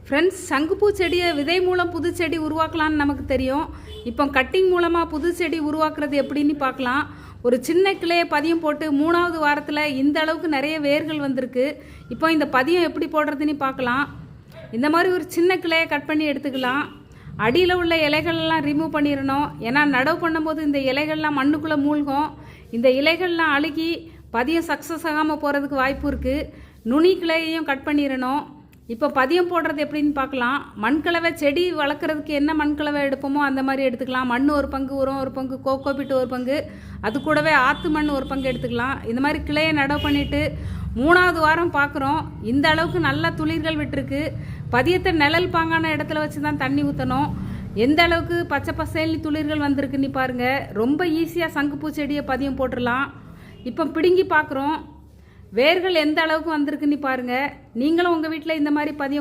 Friends, சங்குப்பூ செடியை விதை மூலம் புது செடி உருவாக்கலான்னு நமக்கு தெரியும். இப்போ கட்டிங் மூலமாக புது செடி உருவாக்குறது எப்படின்னு பார்க்கலாம். ஒரு சின்ன கிளையை பதியம் போட்டு 3வது வாரத்தில் இந்த அளவுக்கு நிறைய வேர்கள் வந்திருக்கு. இப்போ இந்த பதியம் எப்படி போடுறதுன்னு பார்க்கலாம். இந்த மாதிரி ஒரு சின்ன கிளையை கட் பண்ணி எடுத்துக்கலாம். அடியில் உள்ள இலைகள்லாம் ரிமூவ் பண்ணிடணும். ஏன்னா நடவு பண்ணும்போது இந்த இலைகள்லாம் மண்ணுக்குள்ளே மூழ்கும். இந்த இலைகள்லாம் அழுகி பதியம் சக்ஸஸ் ஆகாமல் போகிறதுக்கு வாய்ப்பு இருக்குது. நுனி கிளையையும் கட் பண்ணிடணும். இப்போ பதியம் போடுறது எப்படின்னு பார்க்கலாம். மண்கலவை செடி வளர்க்குறதுக்கு என்ன மண்கலவை எடுப்போமோ அந்த மாதிரி எடுத்துக்கலாம். மண் ஒரு பங்கு, உரம் ஒரு பங்கு, கோகோபிட் ஒரு பங்கு, அது கூடவே ஆற்று மண் ஒரு பங்கு எடுத்துக்கலாம். இந்த மாதிரி கிளையை நடவு பண்ணிவிட்டு 3வது வாரம் பார்க்குறோம். இந்த அளவுக்கு நல்லா துளிர்கள் விட்டுருக்கு. பதியத்தை நிழல் பாங்கான இடத்துல வச்சு தான் தண்ணி ஊற்றணும். எந்த அளவுக்கு பச்சை பசேல்னு துளிர்கள் வந்திருக்குன்னு பாருங்கள். ரொம்ப ஈஸியாக சங்குப்பூ செடியை பதியம் போட்டுடலாம். இப்போ பிடுங்கி பார்க்குறோம். வேர்கள் எந்த அளவுக்கு வந்திருக்குன்னு பாருங்கள். நீங்களும் உங்கள் வீட்டில் இந்த மாதிரி பதியம்